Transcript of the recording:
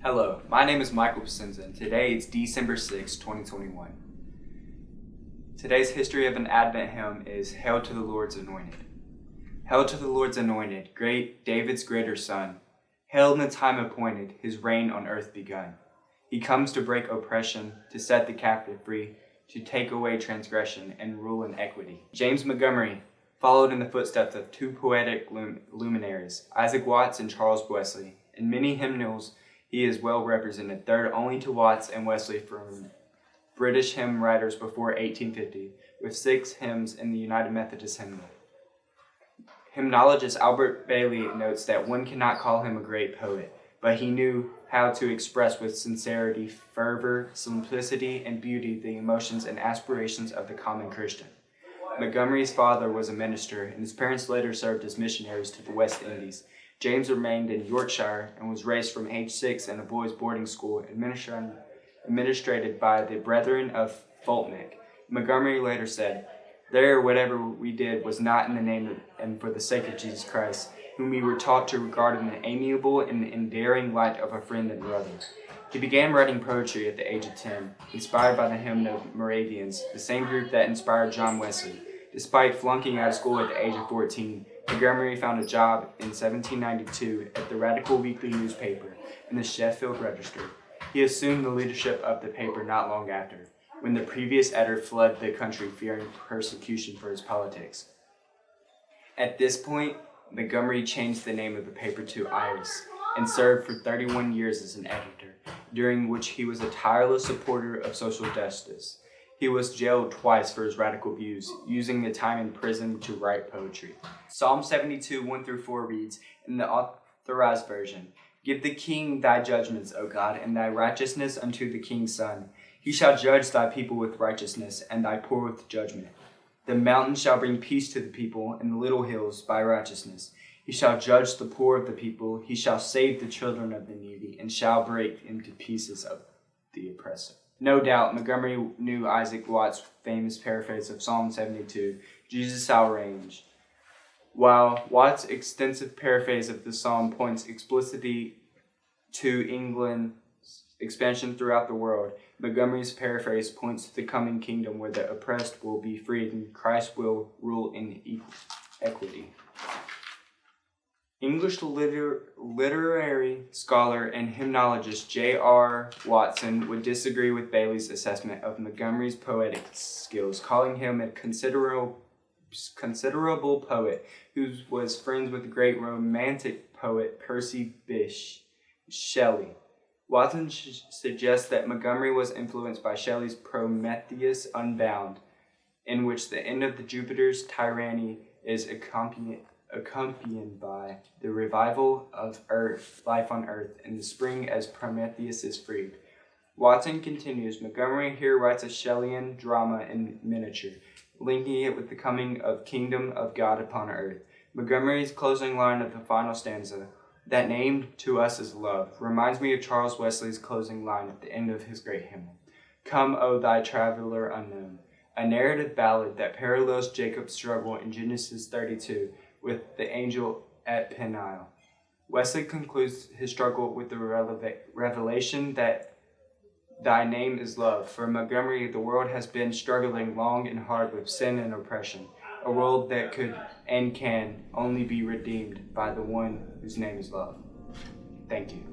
Hello, my name is Michael Pacenza, and today is December 6, 2021. Today's history of an Advent hymn is Hail to the Lord's Anointed. Hail to the Lord's Anointed, great David's greater Son. Hail in the time appointed, his reign on earth begun. He comes to break oppression, to set the captive free, to take away transgression and rule in equity. James Montgomery followed in the footsteps of two poetic luminaries, Isaac Watts and Charles Wesley. In many hymnals, he is well represented, third only to Watts and Wesley from British hymn writers before 1850, with 6 hymns in the United Methodist Hymnal. Hymnologist Albert Bailey notes that one cannot call him a great poet, but he knew how to express with sincerity, fervor, simplicity, and beauty the emotions and aspirations of the common Christian. Montgomery's father was a minister, and his parents later served as missionaries to the West Indies. James remained in Yorkshire and was raised from age 6 in a boys' boarding school administrated by the Brethren of Fultnick. Montgomery later said, "There, whatever we did was not in the name of, and for the sake of Jesus Christ, whom we were taught to regard in the amiable and endearing light of a friend and brother." He began writing poetry at the age of 10, inspired by the hymn of Moravians, the same group that inspired John Wesley. Despite flunking out of school at the age of 14, Montgomery found a job in 1792 at the Radical Weekly newspaper in the Sheffield Register. He assumed the leadership of the paper not long after, when the previous editor fled the country fearing persecution for his politics. At this point, Montgomery changed the name of the paper to Iris and served for 31 years as an editor, during which he was a tireless supporter of social justice. He was jailed twice for his radical views, using the time in prison to write poetry. Psalm 72, 1-4 reads, in the Authorized Version, "Give the king thy judgments, O God, and thy righteousness unto the king's son. He shall judge thy people with righteousness, and thy poor with judgment. The mountains shall bring peace to the people, and the little hills by righteousness. He shall judge the poor of the people. He shall save the children of the needy, and shall break into pieces of the oppressor." No doubt, Montgomery knew Isaac Watts' famous paraphrase of Psalm 72, "Jesus shall reign." While Watts' extensive paraphrase of the psalm points explicitly to England's expansion throughout the world, Montgomery's paraphrase points to the coming kingdom where the oppressed will be freed and Christ will rule in equity. English literary scholar and hymnologist J.R. Watson would disagree with Bailey's assessment of Montgomery's poetic skills, calling him a considerable poet who was friends with the great Romantic poet Percy Bysshe Shelley. Watson suggests that Montgomery was influenced by Shelley's Prometheus Unbound, in which the end of the Jupiter's tyranny is accompanied by the revival of life on Earth in the spring as Prometheus is freed. Watson continues, Montgomery here writes a Shelleyan drama in miniature, linking it with the coming of kingdom of God upon earth. Montgomery's closing line of the final stanza, "That name to us is love," reminds me of Charles Wesley's closing line at the end of his great hymn, "Come, O thy traveler unknown," a narrative ballad that parallels Jacob's struggle in Genesis 32 with the angel at Peniel. Wesley concludes his struggle with the revelation that thy name is love. For Montgomery, the world has been struggling long and hard with sin and oppression, a world that could and can only be redeemed by the one whose name is love. Thank you.